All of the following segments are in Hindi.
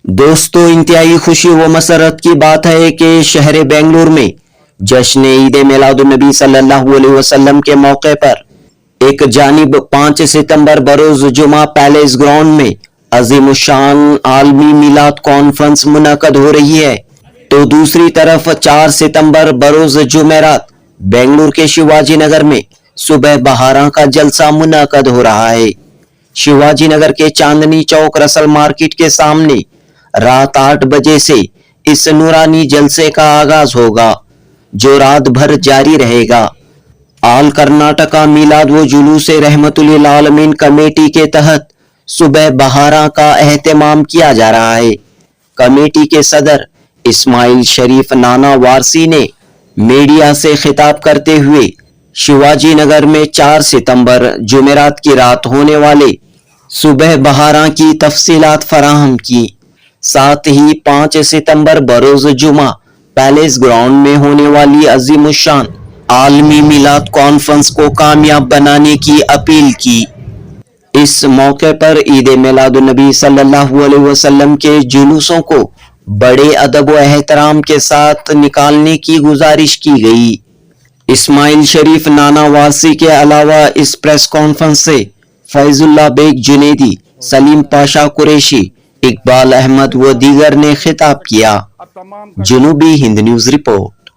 दोस्तों, इंतहाई खुशी व मसरत की बात है कि शहर बेंगलुरु में जश्न ईद मिलादुन्नबी सल्लल्लाहु अलैहि वसल्लम के मौके पर एक जानिब 5 सितंबर बरोज जुमा पैलेस ग्राउंड में अजीमुशान आलमी मिलाद कॉन्फ्रेंस मुनक़द हो रही है, तो दूसरी तरफ 4 सितंबर बरोज जुमेरात बेंगलुरु के शिवाजी नगर में सुबह बहारा का जलसा मुनक़द हो रहा है। शिवाजी नगर के चांदनी चौक रसल मार्केट के सामने रात 8 बजे से इस नूरानी जलसे का आगाज होगा, जो रात भर जारी रहेगा। आल कर्नाटका मिलाद व जुलूस रहमतुल आलमीन कमेटी के तहत सुबह बहारा का एहतमाम किया जा रहा है। कमेटी के सदर इस्माइल शरीफ नाना वारसी ने मीडिया से खिताब करते हुए शिवाजी नगर में 4 सितंबर जुमेरात की रात होने वाले सुबह बहारा की तफसीलात फराहम की। साथ ही 5 सितंबर बरोज जुमा पैलेस ग्राउंड में होने वाली अजीमुशान आलमी मिलाद कॉन्फ्रेंस को कामयाब बनाने की अपील की। इस मौके पर ईद मिलादुन्नबी सल्लल्लाहु अलैहि वसल्लम के जुलूसों को बड़े अदब व एहतराम के साथ निकालने की गुजारिश की गई। इस्माइल शरीफ नाना वारसी के अलावा इस प्रेस कॉन्फ्रेंस से फैजुल्ला बेग जुनेदी, सलीम पाशा कुरैशी, इकबाल अहमद व दीगर ने खिताब किया। जनूबी हिंद न्यूज रिपोर्ट।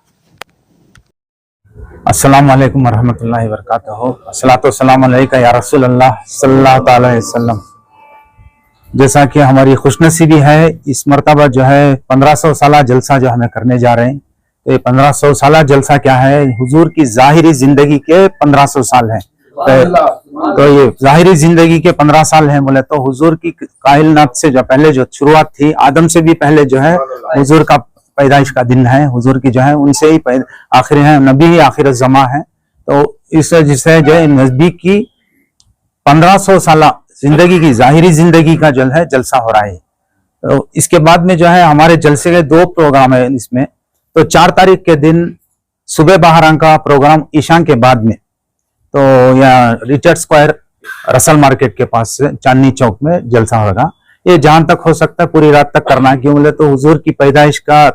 अस्सलाम वालेकुम वरहमतुल्लाहि वबरकातुहू। अस्सलातु वस्सलामु अलैका या रसूल अल्लाह सल्लल्लाहु अलैहि वसल्लम। जैसा कि हमारी खुशनसीबी है, इस मरतबा जो है 1500 साला जलसा जो हमें करने जा रहे हैं। तो ये 1500 साला जलसा क्या है? हुजूर की जाहिरी जिंदगी के 1500 साल है। तो ये जाहिरी जिंदगी के 15 साल हैं बोले तो हुजूर की कायनात से जो पहले जो शुरुआत थी, आदम से भी पहले जो है हुजूर का पैदाइश का दिन है। हुजूर की जो है उनसे ही आखिर है, नबी ही आखिर जमा है। तो इस जिससे जो है नजदीक की 1500 साल जिंदगी की जाहिरी जिंदगी का जो है जलसा हो रहा है। तो इसके बाद में जो है हमारे जलसे के 2 प्रोग्राम है इसमें। तो 4 तारीख के दिन सुबह बहारा का प्रोग्राम ईशा के बाद में, तो यहाँ रिचर्ड स्क्वायर रसल मार्केट के पास से चांदनी चौक में जलसा होगा। ये जहां तक हो सकता है पूरी रात तक करना, क्यों बोले तो हुजूर की पैदाइश का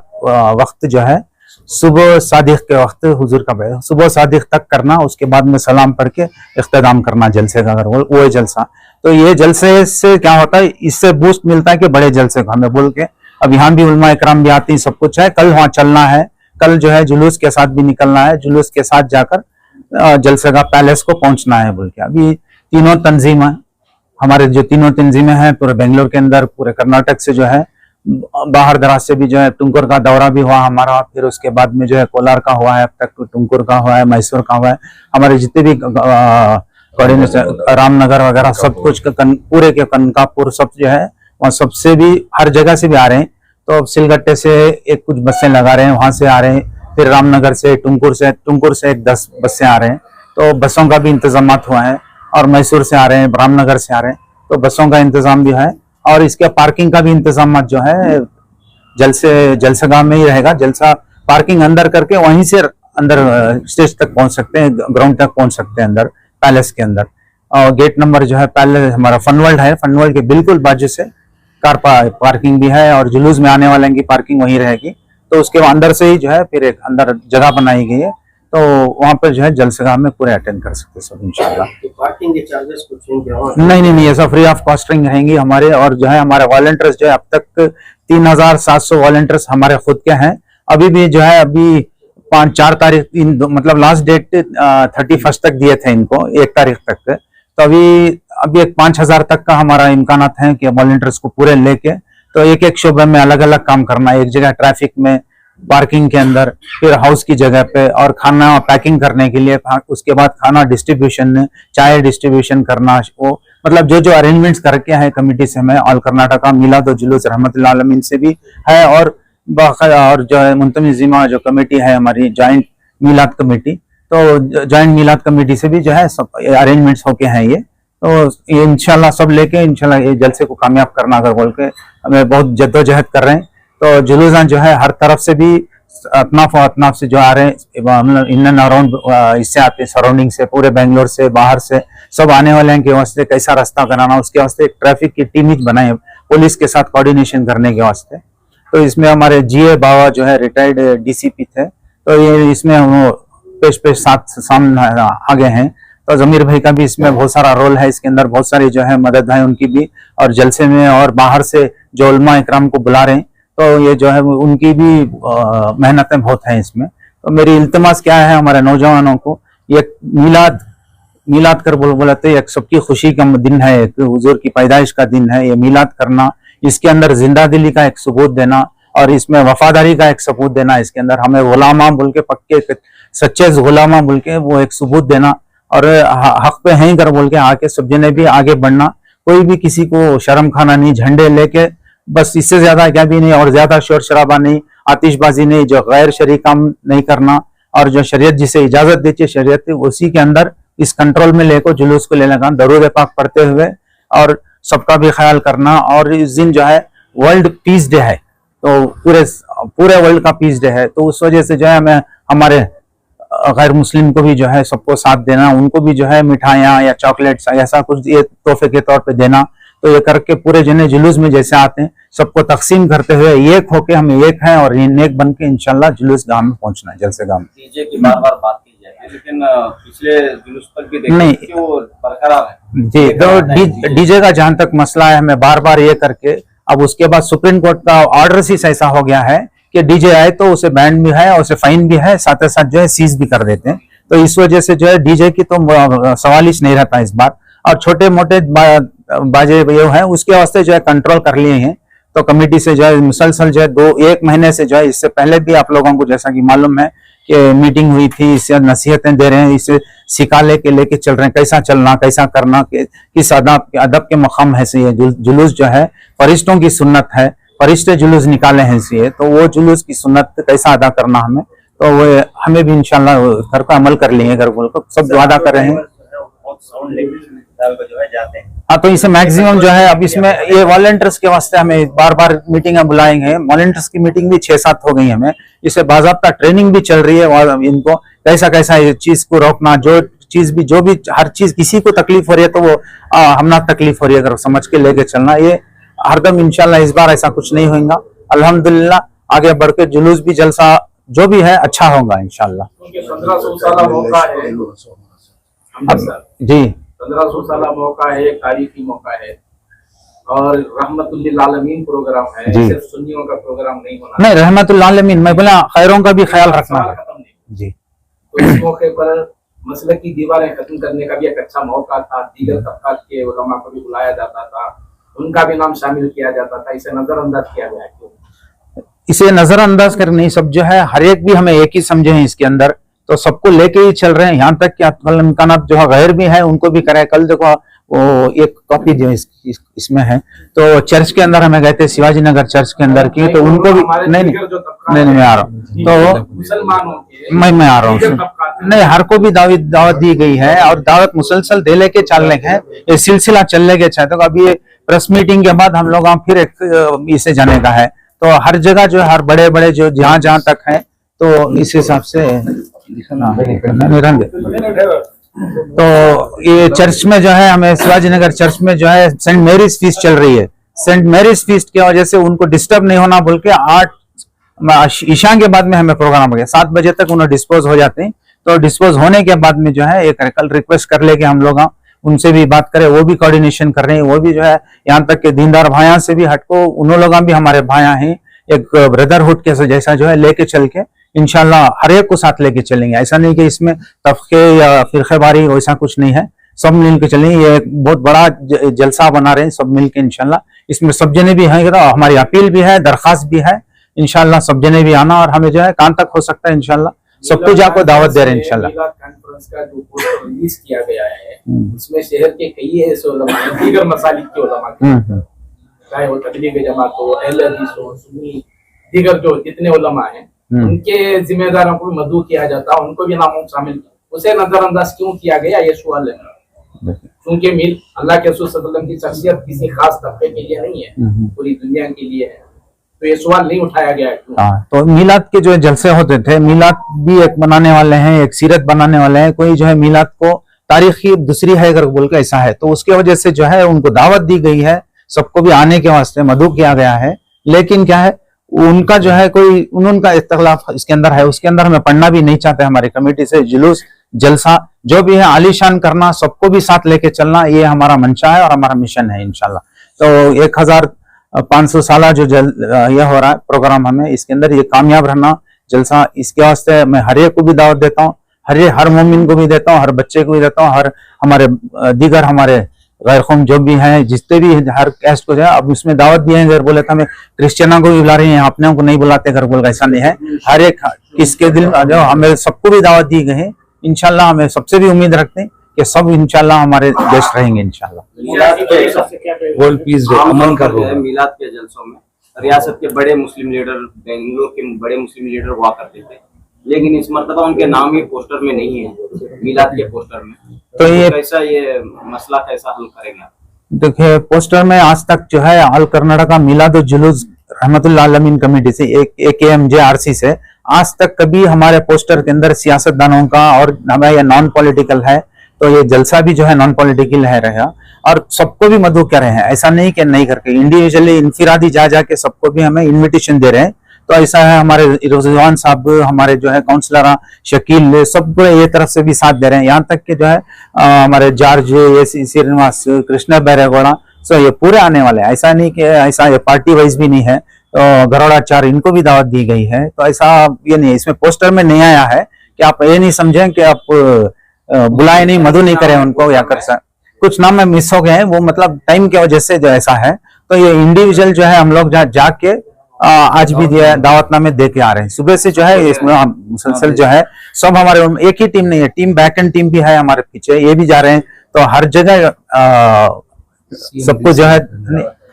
वक्त जो है सुबह सादिक के वक्त हुजूर का सुबह सादिक तक करना, उसके बाद में सलाम पढ़ के इख्तिताम करना जलसे का, अगर वो जलसा। तो ये जलसे से क्या होता है, इससे बूस्ट मिलता है कि बड़े जलसे को हमें बोल के। अब यहाँ भी उलमा इकराम भी आती, सब कुछ है। कल वहाँ चलना है, कल जो है जुलूस के साथ भी निकलना है, जुलूस के साथ जाकर जलसे का पैलेस को पहुंचना है बोल के। अभी तीनों तंजीम है, हमारे जो तीनों तंजीमें हैं पूरे बेंगलोर के अंदर, पूरे कर्नाटक से जो है, बाहर दराज से भी जो है, टुमकुर का दौरा भी हुआ हमारा, फिर उसके बाद में जो है कोलार का हुआ है, अब तक टुमकुर का हुआ है, मैसूर का हुआ है, हमारे जितने भी रामनगर वगैरह सब कुछ पूरे के कनकापुर सब जो है वहाँ सबसे भी हर जगह से भी आ रहे हैं। तो सिलगट्टे से एक कुछ बसें लगा रहे हैं, वहां से आ रहे हैं, फिर रामनगर से टुमकुर से एक 10 बसें आ रहे हैं। तो बसों का भी इंतजाम हुआ है, और मैसूर से आ रहे हैं, रामनगर से आ रहे हैं, तो बसों का इंतजाम भी है। और इसके पार्किंग का भी इंतजाम जो है जलसेगाह में ही रहेगा। जलसा पार्किंग अंदर करके वहीं से अंदर स्टेज तक पहुंच सकते हैं, ग्राउंड तक पहुंच सकते हैं अंदर पैलेस के अंदर। और गेट नंबर जो है पैलेस हमारा फनवर्ल्ड है, फनवर्ल्ड के बिल्कुल बाजू से कार पार्किंग भी है, और जुलूस में आने वाले की पार्किंग वहीं रहेगी। तो उसके अंदर से ही जो है फिर एक अंदर जगह बनाई गई है, तो वहां पर जो है जलसेगाह में पूरे अटेंड कर सकते सब इंशाल्लाह। पार्किंग के चार्जेस कुछ नहीं, ऐसा फ्री ऑफ कॉस्टिंग रहेंगी हमारे। और जो है हमारे वॉलंटियर्स जो है अब तक 3700 वॉलंटियर्स हमारे खुद के हैं। अभी भी जो है अभी 4 तारीख मतलब लास्ट डेट 31 तक दिए थे इनको, 1 तारीख तक। तो अभी एक 5000 तक का हमारा इम्कानात है कि वॉलंटियर्स को पूरे लेके, तो एक शोबे में अलग अलग काम करना है। एक जगह ट्रैफिक में, पार्किंग के अंदर, फिर हाउस की जगह पे, और खाना पैकिंग करने के लिए, उसके बाद खाना डिस्ट्रीब्यूशन, चाय डिस्ट्रीब्यूशन करना, वो मतलब जो अरेंजमेंट्स करके है कमेटी से, हमें ऑल कर्नाटका मिलाद जुलूस रहमतुल आलमीन से भी है, और जो है मुंतजिमा जो कमेटी है हमारी जॉइंट मिलाद कमेटी, तो जॉइंट मिलाद कमेटी से भी जो है सब अरेंजमेंट्स होके हैं ये। तो ये इंशाल्लाह सब लेके इंशाल्लाह ये जलसे को कामयाब करना अगर बोल के हमें बहुत जद्दोजहद कर रहे हैं। तो जुलूस जो है हर तरफ से भी अतनाफ से जो आ रहे हैं, इन एंड अराउंड इससे आते हैं, सराउंडिंग से, पूरे बेंगलोर से, बाहर से सब आने वाले हैं कि वास्ते कैसा रास्ता बनाना, उसके वास्ते एक ट्रैफिक की टीम ही बनाए पुलिस के साथ कोऑर्डिनेशन करने के वास्ते। तो इसमें हमारे जीए बाबा जो है रिटायर्ड डीसीपी थे, तो ये इसमें हम पेश साथ सामने आगे हैं। तो जमीर भाई का भी इसमें बहुत सारा रोल है, इसके अंदर बहुत सारी जो है मदद है उनकी भी, और जलसे में और बाहर से जो उलमा इकराम को बुला रहे हैं, तो ये जो है उनकी भी मेहनतें बहुत हैं इसमें। तो मेरी इल्तमास क्या है हमारे नौजवानों को, ये मिलाद कर बोलते एक सबकी खुशी का दिन है, एक हुजूर की पैदाइश का दिन है, ये मिलाद करना, इसके अंदर जिंदा दिली का एक सबूत देना और इसमें वफादारी का एक सबूत देना, इसके अंदर हमें गुलामा बोल के पक्के सच्चे गुलामा बोल के वो एक सबूत देना, और हक पे हैं कर बोल के आके सब जने भी आगे बढ़ना, कोई भी किसी को शर्म खाना नहीं, झंडे लेके बस, इससे ज्यादा क्या भी नहीं, और ज्यादा शोर शराबा नहीं, आतिशबाजी नहीं, जो गैर शरई काम नहीं करना, और जो शरीयत जिसे इजाजत देती है शरीयत उसी के अंदर इस कंट्रोल में लेकर जुलूस को लेने का, दरूद पाक पढ़ते हुए और सबका भी ख्याल करना। और इस दिन जो है वर्ल्ड पीस डे है, तो पूरे वर्ल्ड का पीस डे है, तो उस वजह से जो है हमें हमारे गैर मुस्लिम को भी जो है सबको साथ देना, उनको भी जो है मिठाइयाँ या चॉकलेट्स ऐसा कुछ ये तोहफे के तौर पे देना। तो ये करके पूरे जने जुलूस में जैसे आते हैं सबको तकसीम करते हुए एक होके हम एक हैं और नेक बन के इंशाल्लाह जुलूस गांव में पहुंचना है, जलसे गांव में। डीजे की बार-बार बात की जाती है, लेकिन पिछले जुलूस पर भी नहीं देखते कि वो बरकरार है जी। तो डीजे का जहां तक मसला है, हमें बार बार ये करके अब उसके बाद सुप्रीम कोर्ट का ऑर्डर ही ऐसा हो गया है कि डीजे आए तो उसे बैंड भी है और उसे फाइन भी है, साथ ही साथ जो है सीज भी कर देते हैं। तो इस वजह से जो है डीजे की तो सवाल ही नहीं रहता इस बार, और छोटे मोटे बाजे जो है उसके वास्ते जो है कंट्रोल कर लिए हैं। तो कमेटी से जो है मुसलसल जो है एक महीने से जो है, इससे पहले भी आप लोगों को जैसा कि मालूम है कि मीटिंग हुई थी, इससे नसीहतें दे रहे हैं, इसे सिखा लेके चल रहे हैं, कैसा चलना कैसा करना, किस अदब के मकाम है से ये जुलूस जो है फरिश्तों की सुन्नत है, फरिश्ते जुलूस निकाले हैं इसलिए, तो वो जुलूस की सुन्नत कैसा अदा करना हमें, तो वो हमें भी इंशाल्लाह घर का अमल कर लेंगे, घर बोल कर सब वादा कर रहे हैं। हाँ, तो इसे मैक्सिमम जो है अब इसमें ये वॉलंटियर्स के वास्ते हमें बार बार मीटिंग बुलाएंगे, वॉलंटियर्स की मीटिंग भी 6-7 हो गई हमें, इसे बाज़ाब्ता ट्रेनिंग भी चल रही है, इनको कैसा ये चीज को रोकना, जो भी हर चीज किसी को तकलीफ हो रही है तो वो हम ना तकलीफ हो रही है अगर समझ के लेके चलना, ये हरदम इंशाल्लाह इस बार ऐसा कुछ नहीं होगा। अल्हम्दुलिल्लाह आगे बढ़ के जुलूस भी जलसा जो भी है अच्छा होगा इंशाल्लाह। 1500 साल मौका है जी, 1500 साल मौका है, तारीखी मौका है और रहमतुल्लिल आलमीन प्रोग्राम है, सिर्फ सुन्नियों का प्रोग्राम नहीं होना। नहीं, रहमतुल्लिल आलमीन मैं बोला खैरों का भी ख्याल रखना है जी। तो इस मौके पर मसलक की दीवारें खत्म करने का भी एक अच्छा मौका था, दीगर तबकात के उलमा को भी बुलाया जाता था, उनका भी नाम शामिल किया जाता था, इसे नजरअंदाज किया गया क्यों? इसे नजरअंदाज कर नहीं, सब जो है हर एक भी हमें एक ही समझे हैं इसके अंदर, तो सबको लेके ही चल रहे हैं, यहाँ तक कि इम्कान जो है गैर भी है उनको भी करे। कल देखो वो एक कॉपी जो इसमें है, तो चर्च के अंदर हमें गए थे, शिवाजी नगर चर्च के अंदर की, तो उनको भी नहीं मैं आ रहा हूँ, तो मैं आ रहा हूँ नहीं, हर को भी दावत दी गई है और दावत मुसलसल दे लेके चलने के, ये सिलसिला चलने के चाहे। तो अभी प्रेस मीटिंग के बाद हम लोग फिर एक इसे जाने का है, तो हर जगह जो हर बड़े बड़े जो जहाँ तक है, तो इस हिसाब से तो ये चर्च में जो है हमें शिवाजी नगर चर्च में जो है सेंट मैरीज फीस्ट चल रही है, सेंट मैरीज फीस्ट की वजह से उनको डिस्टर्ब नहीं होना बोल के 8 ईशा के बाद में हमें प्रोग्राम हो गया, 7 बजे तक उन्हें डिस्पोज हो जाते हैं। तो डिस्पोज होने के बाद में जो है एक कल रिक्वेस्ट कर लेके हम लोग उनसे भी बात करें, वो भी कोऑर्डिनेशन कर रहे हैं, वो भी जो है यहाँ तक के दीनदार भाइयों से भी हटको, उन लोग भी हमारे भाइयां हैं, एक ब्रदरहुड के जैसा जो है लेके चल के इंशाल्लाह हर एक को साथ लेके चलेंगे। ऐसा नहीं कि इसमें तबके या फिरकेबारी वैसा कुछ नहीं है, सब मिल के चलेंगे। ये एक बहुत बड़ा जलसा बना रहे हैं सब मिल के इंशाल्लाह, इसमें सब जने भी हैं, तो हमारी अपील भी है, दरखास्त भी है, इंशाल्लाह सब जने भी आना, और हमें जो है कहाँ तक हो सकता है इंशाल्लाह सबको जाको दावत दे रहे हैं इंशाल्लाह। कॉन्फ्रेंस का जो पोस्टर रिलीज किया गया है उसमें शहर के कई ऐसे उलमा हैं, दीगर मसालिक के उलमा, चाहे वो तबलीग जमात हो, अहले हदीस हो, सुन्नी, दीगर जो जितने उलमा हैं उनके जिम्मेदारों को भी मदऊ किया जाता है, उनको भी नामों शामिल, उसे नजरअंदाज क्यों किया गया, ये सवाल है। क्योंकि मिल अल्लाह के रसूल सल्लल्लाहु अलैहि वसल्लम की शख्सियत किसी खास तबके के लिए नहीं है, पूरी दुनिया के लिए है, तो ये सवाल नहीं उठाया गया है। तो मिलाद के जो जलसे होते थे, मिलाद भी एक बनाने वाले हैं, एक सीरत बनाने वाले हैं, कोई जो है मिलाद को तारीखी दूसरी है अगर बोल के ऐसा है, तो उसकी वजह से जो है उनको दावत दी गई है सबको भी आने के वास्ते मदऊ किया गया है। लेकिन क्या है, उनका जो है कोई उनका इख्तिलाफ इसके अंदर है, उसके अंदर हमें पढ़ना भी नहीं चाहते। हमारी कमेटी से जुलूस जलसा जो भी है आलीशान करना, सबको भी साथ लेके चलना, ये हमारा मंशा है और हमारा मिशन है इंशाल्लाह। तो 1500 साला जो यह हो रहा है प्रोग्राम, हमें इसके अंदर ये कामयाब रहना जलसा, इसके वास्ते मैं हर एक को भी दावत देता हूँ, हर मोमिन को भी देता हूँ, हर बच्चे को भी देता हूँ, हर हमारे दीगर हमारे गैर कौम जो भी हैं, जितने भी हर कैस्ट को जो है, अब उसमें दावत दिए हैं। अगर बोले तो हमें क्रिश्चियनों को भी बुला रहे हैं, अपने को नहीं बुलाते, घर बोल ऐसा नहीं है। हर एक किसके दिल जो हमें सबको भी दावत दी गई है इंशाल्लाह। हमें सबसे भी उम्मीद रखते हैं कि सब इंशाल्लाह हमारे गेस्ट रहेंगे इंशाल्लाह। वर्ल्ड पीस डे अमन का प्रोग्राम मिलाद के जलसों में रियासत के बड़े मुस्लिम लीडर, बेंगलुरु के बड़े मुस्लिम लीडर हुआ करते थे, लेकिन इस मर्तबा उनके नाम ही पोस्टर में नहीं है, मिलाद के पोस्टर में। तो ये कैसा, ये मसला कैसा हल करेंगे आप? देखिए, पोस्टर में आज तक जो है ऑल कर्नाटका मिलाद जुलूस रहमतुल्लाह अलमीन कमेटी से AKMJRC से आज तक कभी हमारे पोस्टर के अंदर सियासतदानों का और हमें यह नॉन पॉलिटिकल है, तो ये जलसा भी जो है नॉन पॉलिटिकल है रहा, और सबको भी मदऊ कर रहे हैं। ऐसा नहीं कि नहीं करके, इंडिविजुअली इनफिरादी जा जाके सबको भी हमें इन्विटेशन दे रहे हैं। तो ऐसा है, हमारे रिजवान साहब, हमारे जो है काउंसलर शकील, सबको ये तरफ से भी साथ दे रहे हैं। यहाँ तक कि जो है हमारे जॉर्ज श्रीनिवास, कृष्णा बैरेगौड़ा, सो ये पूरे आने वाले हैं। ऐसा नहीं कि ऐसा ये पार्टी वाइज भी नहीं है। तो गरोड़ाचार, इनको भी दावत दी गई है। तो ऐसा ये नहीं, इसमें पोस्टर में नहीं आया है कि आप ये नहीं समझें कि आप बुलाए नहीं, मदऊ नहीं करें उनको, या कर सकते कुछ नाम में मिस हो गए हैं, वो मतलब टाइम की वजह से जो ऐसा है। तो ये इंडिविजुअल जो है हम लोग जहाँ जाके आज भी दावतनामे दे के आ रहे हैं। सुबह से जो है इसमें मुसलसल जो है सब हमारे, एक ही टीम नहीं है, टीम बैक एंड टीम भी है हमारे पीछे, ये भी जा रहे हैं। तो हर जगह सबको जो है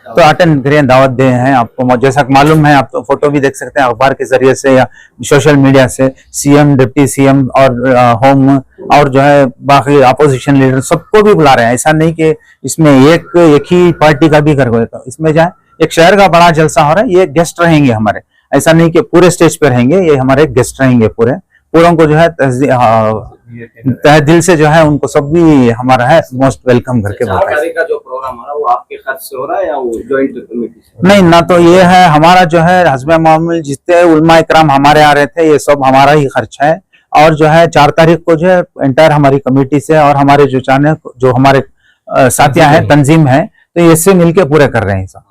तो अटेंड करें, दावत दे हैं। आपको जैसा मालूम है, आप तो फोटो भी देख सकते हैं अखबार के जरिए से या सोशल मीडिया से, CM, डिप्टी CM और होम और जो है बाकी अपोजिशन लीडर सबको भी बुला रहे हैं। ऐसा नहीं कि इसमें एक ही पार्टी का भी कर गए। तो इसमें जो है एक शहर का बड़ा जलसा हो रहा है, ये गेस्ट रहेंगे हमारे। ऐसा नहीं कि पूरे स्टेज पे रहेंगे, ये हमारे गेस्ट रहेंगे पूरों को जो है तहे दिल से जो है उनको सब भी हमारा है मोस्ट वेलकम करके बोलते हैं। का जो प्रोग्राम हो रहा है वो आपके खर्च से हो रहा है या वो जॉइंट कमेटी से? नहीं ना, तो ये है हमारा जो है हस्बे मामूल जितने उलमा इकराम हमारे आ रहे थे, ये सब हमारा ही खर्च है। और जो है 4 तारीख को जो है एंटायर हमारी कमेटी से और हमारे जो हमारे साथिया है, तंजीम है, तो इससे मिलके पूरे कर रहे हैं सब।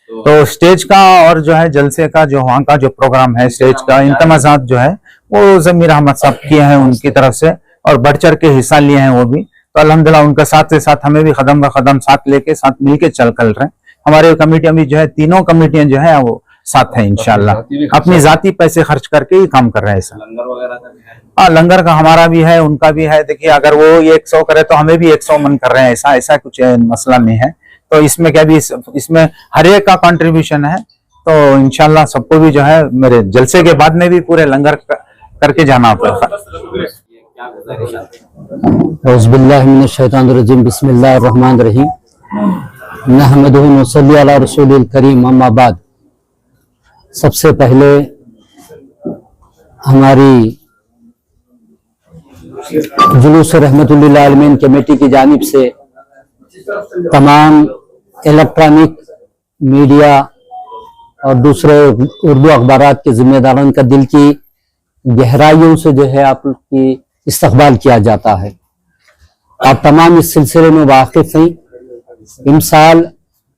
तो स्टेज का और जो है जलसे का जो वहाँ का जो प्रोग्राम है, स्टेज का इंतजामात जो है वो जमीर अहमद साहब किए हैं उनकी तरफ से, और बढ़ चढ़ के हिस्सा लिए हैं वो भी। तो अल्हम्दुलिल्लाह उनका साथ से साथ हमें भी कदम ब कदम साथ लेके साथ मिलके चल रहे हैं। हमारे कमेटियां भी जो है, तीनों कमेटियां जो है वो साथ है इंशाल्लाह, अपनी जाती पैसे खर्च करके ही काम कर रहे हैं। लंगर वगैरह का? हाँ, लंगर का हमारा भी है, उनका भी है। देखिए, अगर वो 100 करे तो हमें भी 100 मन कर रहे हैं, ऐसा कुछ मसला नहीं है। तो इसमें क्या भी, इसमें हर एक का कंट्रीब्यूशन है। तो इंशाल्लाह सबको भी जो है मेरे जलसे के बाद में भी पूरे लंगर करके जाना पड़ेगा। औज़ुबिल्लाहिमिनश्शैतानिर्रजीम, बिस्मिल्लाहिर्रहमानिर्रहीम, नहमदुहु व नसल्ली अला रसूलिल करीम, अम्मा बाद। सबसे पहले हमारी जुलूस रहमतुल्लिल आलमीन कमेटी की जानिब से तमाम इलेक्ट्रॉनिक मीडिया और दूसरे उर्दू अखबारात के जिम्मेदारों का दिल की गहराइयों से जो है आपकी इस्तकबाल किया जाता है। आप तमाम इस सिलसिले में वाकिफ हैं। इमसाल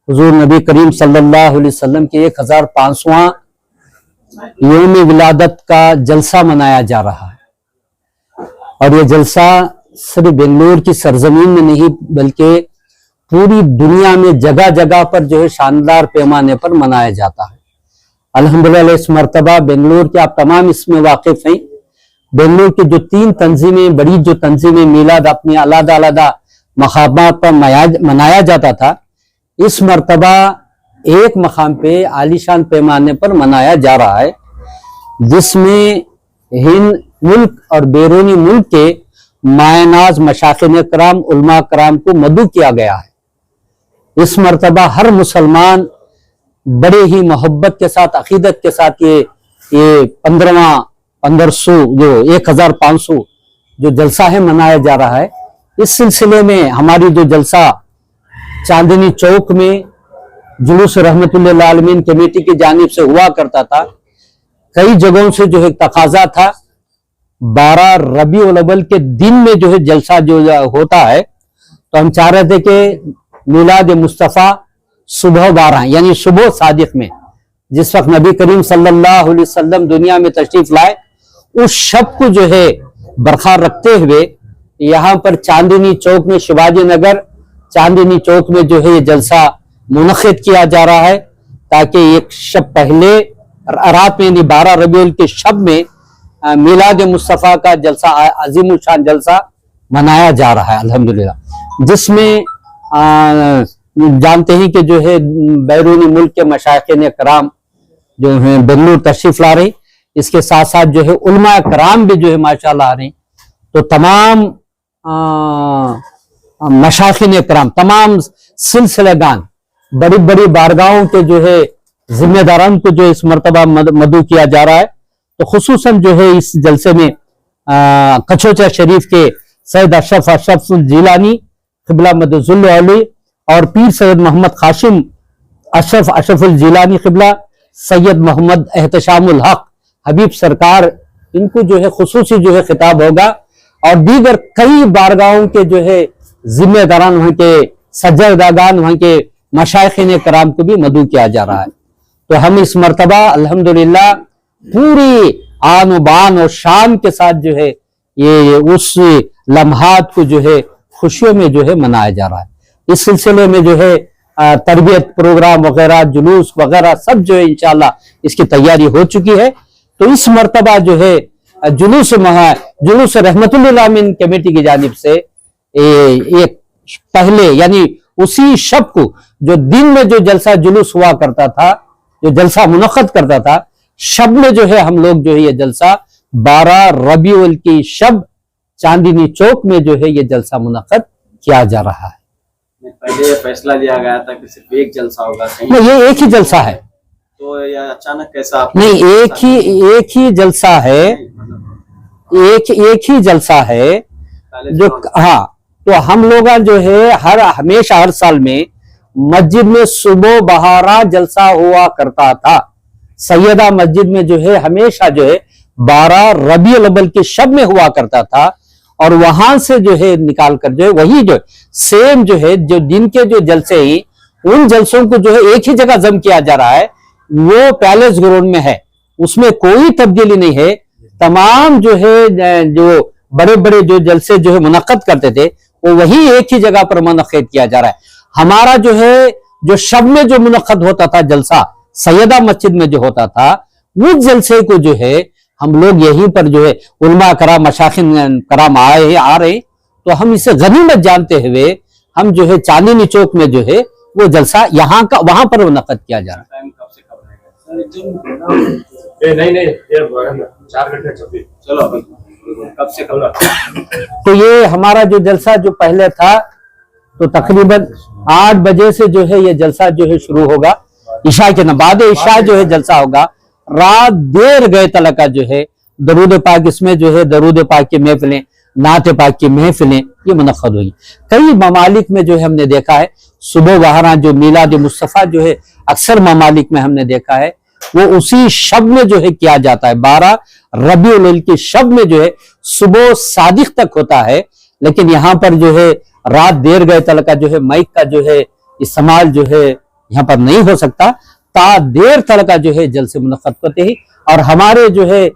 हुजूर नबी करीम सल्लल्लाहु अलैहि वसल्लम के 1500वां यौम विलादत का जलसा मनाया जा रहा है। और ये जलसा सिर्फ बेंगलुरु की सरजमीन में नहीं बल्कि पूरी दुनिया में जगह जगह पर जो है शानदार पैमाने पर मनाया जाता है। अल्हम्दुलिल्लाह इस मर्तबा बेंगलुरु के आप तमाम इसमें वाकिफ हैं। बेंगलुरु की जो 3 तंजीमें, बड़ी जो तंजीमें मिलाद अपनी अलग अलग मकामात पर मनाया जाता था, इस मर्तबा एक मकाम पे आलीशान पैमाने पर मनाया जा रहा है, जिसमें हिंद मुल्क और बैरूनी मुल्क के मायनाज मशाइख़ कराम, उलमा कराम को मदऊ किया गया है। इस मर्तबा हर मुसलमान बड़े ही मोहब्बत के साथ, अकीदत के साथ ये 1500 जो 1500 जो जलसा है मनाया जा रहा है। इस सिलसिले में हमारी जो जलसा चांदनी चौक में जुलूस रहमतुल्लिल आलमीन कमेटी की जानिब से हुआ करता था। कई जगहों से जो है तकाजा था 12 रबीउल अव्वल के दिन में जो है जलसा जो होता है, तो हम चाह रहे थे कि मिलाद मुस्तफ़ा सुबह 12 यानी सुबह सादिक में जिस वक्त नबी करीम सल्लल्लाहु अलैहि वसल्लम दुनिया में तशरीफ लाए, उस शब को जो है बरकरार रखते हुए यहाँ पर चांदनी चौक में, शिवाजी नगर चांदनी चौक में जो है ये जलसा मुनक्किद किया जा रहा है, ताकि एक शब पहले रात में 12 रबीउल के शब में मिलाद मुस्तफ़ा का जलसा, अजीमुल शान जलसा मनाया जा रहा है अल्हम्दुलिल्लाह, जिसमें जानते हैं कि जो है बैरूनी मुल्क के मशाइख़ कराम जो है बेंगलुरु तशरीफ ला रही, इसके साथ साथ जो है उलमा कराम भी जो है माशाअल्लाह आ रही। तो तमाम मशाइख़ कराम, तमाम सिलसिलेगान, बड़ी बड़ी बारगाहों के जो है जिम्मेदारान को जो इस मरतबा मदऊ किया जा रहा है। तो खुसूसन जो है इस जलसे में कचोचा शरीफ के सैयद अशरफ जिलानी क़िबला मदजुल अली और पीर सैयद मोहम्मद कासिम अशरफुल जिलानी क़िबला, सैयद मोहम्मद एहतशामुल हक हबीब सरकार, इनको जो है खुसूसी जो है खिताब होगा, और दीगर कई बारगाहों के जो है जिम्मेदारान, वहां के सज्जादागान, वहां के मशाइख़ कराम को भी मदऊ किया जा रहा है। तो हम इस मरतबा अल्हम्दुलिल्लाह पूरी आन व बान और शान के साथ जो है ये उस लम्हात को जो है खुशियों में जो है मनाया जा रहा है। इस सिलसिले में जो है तरबियत प्रोग्राम वगैरह, जुलूस वगैरह सब जो है इंशाअल्लाह इसकी तैयारी हो चुकी है। तो इस मरतबा जो है जुलूस रहमतुल्लिल आलमीन कमेटी की जानिब से एक पहले यानी उसी शब को जो दिन में जो जलसा जुलूस हुआ करता था, जो जलसा मुनक्किद करता था, शब में जो है हम लोग जो है ये जलसा 12 रबीउल की शब चांदनी चौक में जो है ये जलसा मुनक्किद किया जा रहा है। पहले फैसला लिया गया था कि सिर्फ एक जलसा होगा, नहीं, ये एक ही जलसा है। तो ये अचानक कैसा? नहीं, एक ही जलसा है, एक ही जलसा है जो, हाँ। तो हम लोग जो है हमेशा हर साल में मस्जिद में सुबह बहारा जलसा हुआ करता था। सैयदा मस्जिद में जो है हमेशा जो है 12 रबीउल अव्वल की शब में हुआ करता था, और वहां से जो है निकाल कर जो है वही जो सेम जो है जो दिन के जो जलसे ही, उन जलसों को जो है एक ही जगह जम किया जा रहा है, वो पैलेस ग्राउंड में है, उसमें कोई तब्दीली नहीं है। तमाम जो है जो बड़े बड़े जो जलसे जो है मुनक्किद करते थे वो वही एक ही जगह पर मुनक्किद किया जा रहा है। हमारा जो है जो शब में जो मुनक्किद होता था जलसा सैयदा मस्जिद में जो होता था, उस जलसे को जो है हम लोग यहीं पर जो है उलमा कराम मशाइख़ कराम आ रहे, तो हम इसे गनीमत जानते हुए हम जो है चांदनी चौक में जो है वो जलसा यहाँ का वहां पर मुनक्किद किया जा रहा है। टाइम कब से कब रहेगा? नहीं 4 घंटे 26 चलो अभी कब से कब? तो ये हमारा जो जलसा जो पहले था, तो तकरीबन 8 बजे से जो है ये जलसा जो है शुरू होगा, ईशा के बाद ईशा जो है जलसा होगा, रात देर गए तलका जो है दरूद पाक, इसमें जो है दरूद पाक की महफिलें, नात पाक की महफिलें ये मुनक्किद हुई। कई ममालिक में जो है हमने देखा है सुबह वहां जो मिलाद मुस्तफ़ा जो है अक्सर ममालिक में हमने देखा है वो उसी शब में जो है किया जाता है। 12 रबीउल अव्वल की शब में जो है सुबह सादिक तक होता है, लेकिन यहाँ पर जो है रात देर गए तलका जो है माइक का जो है इस्तेमाल जो है यहाँ पर नहीं हो सकता, ता देर तलका जो है जलसे मुनक्किद होते ही। और हमारे जो है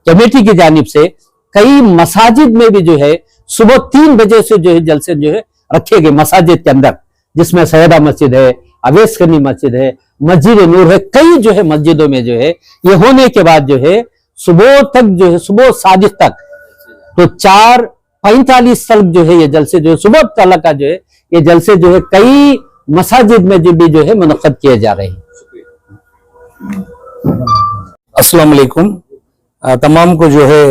कमेटी की जानिब से कई मसाजिद में भी जो है सुबह 3 बजे से जो है जलसे जो है रखे गए मसाजिद के अंदर, जिसमें सैयदा मस्जिद है, अवैस खनी मस्जिद है, मस्जिद नूर है, कई जो है मस्जिदों में जो है ये होने के बाद जो है सुबह तक जो है सुबह सादिक तक, तो 4:45 तक जो है ये जलसे जो है सुबह तलक का जो है ये जलसे जो है कई मसाजिद में भी जो है मुनक्किद किए जा रहे हैं। अस्सलाम वालेकुम। तमाम को जो है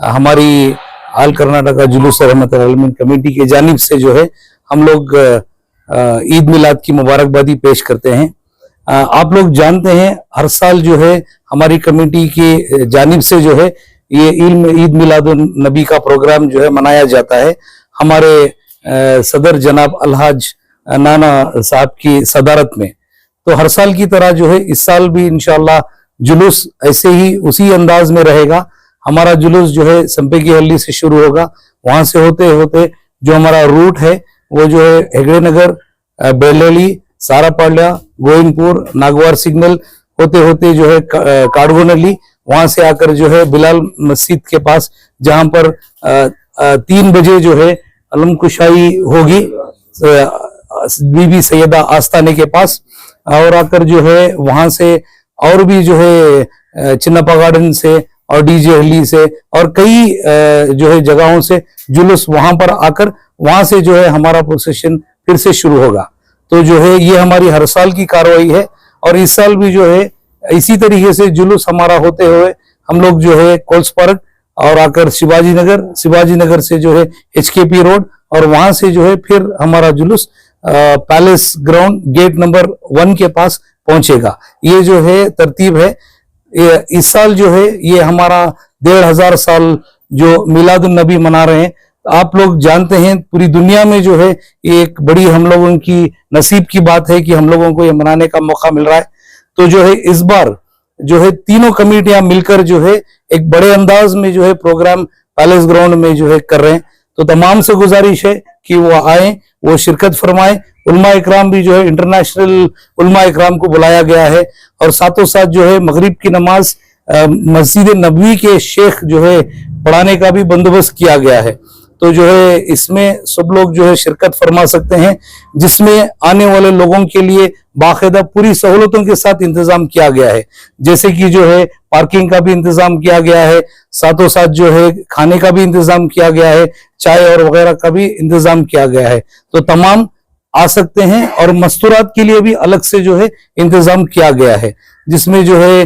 हमारी आल कर्नाटका जुलूस रहमत आलमीन कमेटी की जानिब से जो है हम लोग ईद मिलाद की मुबारकबादी पेश करते हैं। आप लोग जानते हैं हर साल जो है हमारी कमेटी की जानिब से जो है ये ईद मिलादुन नबी का प्रोग्राम जो है मनाया जाता है। हमारे सदर जनाब अलहाज नाना साहब की सदारत में। तो हर साल की तरह जो है इस साल भी इंशाअल्लाह जुलूस ऐसे ही उसी अंदाज में रहेगा। हमारा जुलूस जो है संपे की हल्ली से शुरू होगा, वहां से होते होते जो हमारा रूट है वो जो है हेगड़े नगर, बेलेली, सारापाड्या, गोविंदपुर, नागवार सिग्नल होते होते जो है काड़गोनली, वहां से आकर जो है बिलाल मस्जिद के पास, जहां पर 3 बजे जो है अलमकुशाई होगी बीबी सैयदा आस्ताने के पास, और आकर जो है वहां से और भी जो है चिन्नप्पा गार्डन से और डीजे हली से और कई जो है जगहों से जुलूस वहां पर आकर वहां से जो है हमारा प्रोसेशन फिर से शुरू होगा। तो जो है ये हमारी हर साल की कार्रवाई है और इस साल भी जो है इसी तरीके से जुलूस हमारा होते हुए हम लोग जो है कोल्स पार्क और आकर शिवाजी नगर से जो है HKP रोड और वहां से जो है फिर हमारा जुलूस पैलेस ग्राउंड गेट नंबर 1 के पास पहुंचेगा। ये जो है तरतीब है। इस साल जो है ये हमारा 1500 साल जो मिलादुन नबी मना रहे हैं। आप लोग जानते हैं पूरी दुनिया में जो है ये एक बड़ी हम लोगों की नसीब की बात है कि हम लोगों को ये मनाने का मौका मिल रहा है। तो जो है इस बार जो है तीनों कमेटियां मिलकर जो है एक बड़े अंदाज में जो है प्रोग्राम पैलेस ग्राउंड में जो है कर रहे हैं। तो तमाम से गुजारिश है कि वो आए, वो शिरकत फरमाएं। उलमा इकराम भी जो है इंटरनेशनल उलमा इकराम को बुलाया गया है और साथों साथ जो है मगरिब की नमाज मस्जिद नबवी के शेख जो है पढ़ाने का भी बंदोबस्त किया गया है। तो जो है इसमें सब लोग जो है शिरकत फरमा सकते हैं, जिसमें आने वाले लोगों के लिए बाकायदा पूरी सहूलतों के साथ इंतजाम किया गया है। जैसे कि जो है पार्किंग का भी इंतजाम किया गया है, साथों साथ जो है खाने का भी इंतजाम किया गया है, चाय और वगैरह का भी इंतजाम किया गया है। तो तमाम आ सकते हैं और मस्तूरात के लिए भी अलग से जो है इंतजाम किया गया है, जिसमें जो है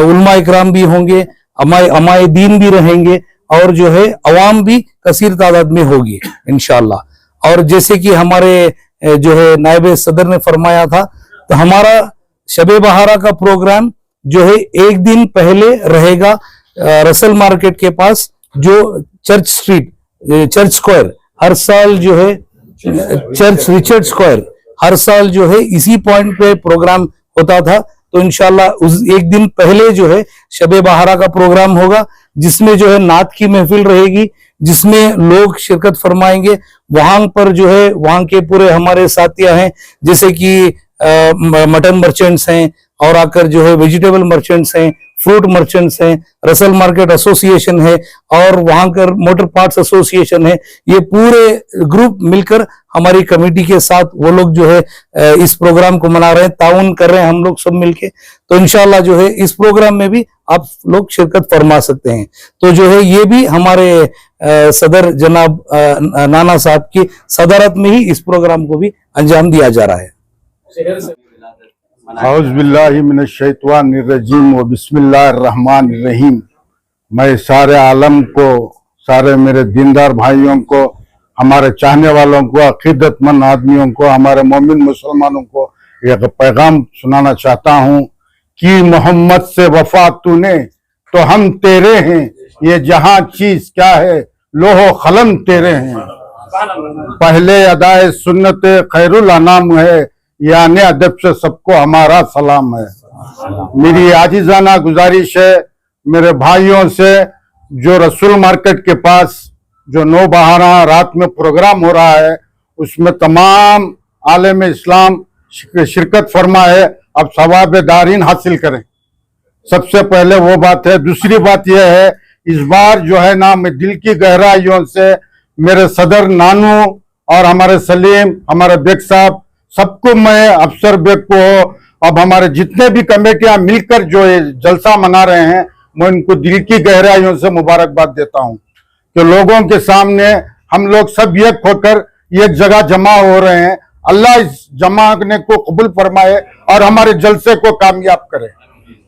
उलमा इकराम भी होंगे, अमाए दीन भी रहेंगे और जो है अवाम भी कसीर तादाद में होगी इंशाअल्लाह। और जैसे कि हमारे जो है नायब सदर ने फरमाया था, तो हमारा शबे बहारा का प्रोग्राम जो है एक दिन पहले रहेगा रसल मार्केट के पास, जो चर्च स्ट्रीट, चर्च स्क्वायर, हर साल जो है चर्च रिचर्ड स्क्वायर, हर साल जो है इसी पॉइंट पे प्रोग्राम होता था। तो इंशाल्लाह उस एक दिन पहले जो है शबे बहारा का प्रोग्राम होगा, जिसमें जो है नात की महफिल रहेगी, जिसमें लोग शिरकत फरमाएंगे। वहां पर जो है वहां के पूरे हमारे साथिया हैं, जैसे कि मटन मर्चेंट्स हैं और आकर जो है वेजिटेबल मर्चेंट्स हैं, फ्रूट मर्चेंट्स हैं, रसल मार्केट एसोसिएशन है और वहां कर मोटर पार्ट्स एसोसिएशन है। ये पूरे ग्रुप मिलकर हमारी कमेटी के साथ वो लोग जो है इस प्रोग्राम को मना रहे हैं, ताउन कर रहे हैं हम लोग सब मिलके। तो इंशाल्लाह जो है इस प्रोग्राम में भी आप लोग शिरकत फरमा सकते हैं। तो जो है ये भी हमारे सदर जनाब नाना साहब की सदारत में ही इस प्रोग्राम को भी अंजाम दिया जा रहा है। औज़ुबिल्लाहि मिनश्शैतानिर्रजीम व बिस्मिल्लाहिर्रहमानिर्रहीम। मैं सारे आलम को, सारे मेरे दीनदार भाइयों को, हमारे चाहने वालों को, अकीदतमंद आदमियों को, हमारे मोमिन मुसलमानों को एक पैगाम सुनाना चाहता हूँ कि मोहम्मद से वफा तूने तो हम तेरे हैं, ये जहां चीज क्या है लोहो खलम तेरे हैं। पहले अदाए सुन्नत खैरुल अनाम है, यानी अदब से सबको हमारा सलाम है। मेरी आजिजाना गुजारिश है मेरे भाइयों से, जो रसूल मार्केट के पास जो 9 बहारा रात में प्रोग्राम हो रहा है, उसमें तमाम आलम इस्लाम शिरकत फरमा है, अब सवाब दारीन हासिल करें। सबसे पहले वो बात है। दूसरी बात यह है, इस बार जो है ना, मैं दिल की गहराइयों से मेरे सदर नानू और हमारे सलीम, हमारे बेग साहब, सबको, मैं अफसर बेग को, अब हमारे जितने भी कमेटियां मिलकर जो ये जलसा मना रहे हैं, मैं उनको दिल की गहराइयों से मुबारकबाद देता हूं कि लोगों के सामने हम लोग सब एक होकर एक जगह जमा हो रहे हैं। अल्लाह इस जमाने को कबूल फरमाए और हमारे जलसे को कामयाब करे।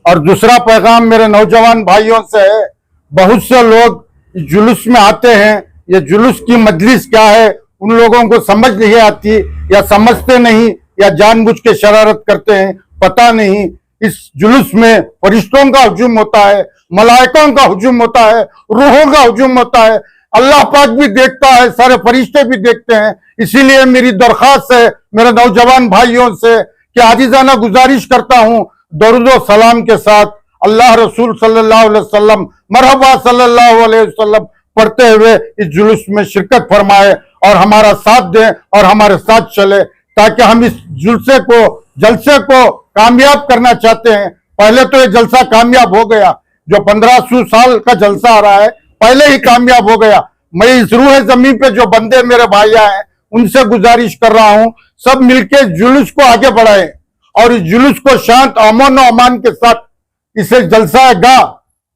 और दूसरा पैगाम मेरे नौजवान भाइयों से है, बहुत से लोग जुलूस में आते हैं, ये जुलूस की मजलिस क्या है उन लोगों को समझ नहीं आती, या समझते नहीं, या जानबूझ के शरारत करते हैं, पता नहीं। इस जुलूस में फरिश्तों का हुजूम होता है, मलाइकों का हुजूम होता है, रूहों का हुजूम होता है। अल्लाह पाक भी देखता है, सारे फरिश्ते भी देखते हैं। इसीलिए मेरी दरख्वास्त है मेरे नौजवान भाइयों से कि आजिज़ाना गुजारिश करता हूं, दरूद व सलाम के साथ अल्लाह रसूल सल्लल्लाहु अलैहि वसल्लम, मरहबा सल्लल्लाहु अलैहि वसल्लम पढ़ते हुए इस जुलूस में शिरकत फरमाए और हमारा साथ दें और हमारे साथ चले, ताकि हम इस जलसे को कामयाब करना चाहते हैं। पहले तो ये जलसा कामयाब हो गया, जो 1500 साल का जलसा आ रहा है पहले ही कामयाब हो गया। मैं इस रूह जमीन पे जो बंदे मेरे भाइयां हैं उनसे गुजारिश कर रहा हूं, सब मिलके जुलूस को आगे बढ़ाएं और इस जुलूस को शांत अमन और अमान के साथ इसे जलसा गाह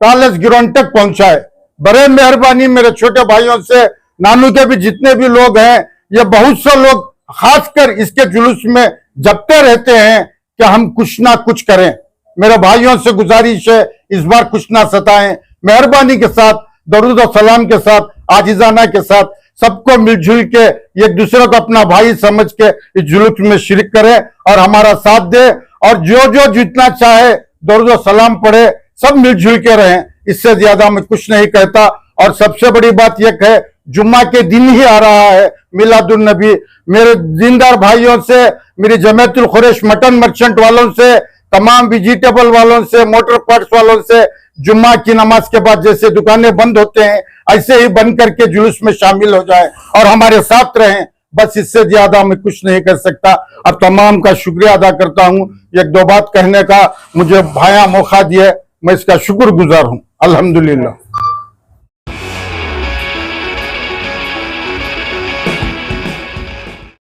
पैलेस ग्राउंड तक पहुंचाए। बड़े मेहरबानी मेरे छोटे भाइयों से, नानू के भी जितने भी लोग हैं, ये बहुत से लोग खासकर इसके जुलूस में जपते रहते हैं कि हम कुछ ना कुछ करें। मेरे भाइयों से गुजारिश है इस बार कुछ ना सताएं, मेहरबानी के साथ दरूद और सलाम के साथ आजिज़ाना के साथ सबको मिलजुल के एक दूसरे को अपना भाई समझ के इस जुलूस में शिरक करें और हमारा साथ दे और जो जितना चाहे दरूद और सलाम पढ़े, सब मिलजुल के रहें। इससे ज्यादा मैं कुछ नहीं कहता। और सबसे बड़ी बात यह है, जुम्मा के दिन ही आ रहा है मिलादुन नबी। मेरे दीनदार भाइयों से, मेरी जमीयतुल कुरैश मटन मर्चेंट वालों से, तमाम वेजिटेबल वालों से, मोटर पार्ट्स वालों से, जुम्मा की नमाज के बाद जैसे दुकानें बंद होते हैं ऐसे ही बंद करके जुलूस में शामिल हो जाए और हमारे साथ रहें। बस इससे ज्यादा मैं कुछ नहीं कर सकता। अब तमाम का शुक्रिया अदा करता हूं। एक दो बात कहने का मुझे भाया मौका दिए, मैं इसका शुक्रगुजार हूं। अल्हम्दुलिल्लाह।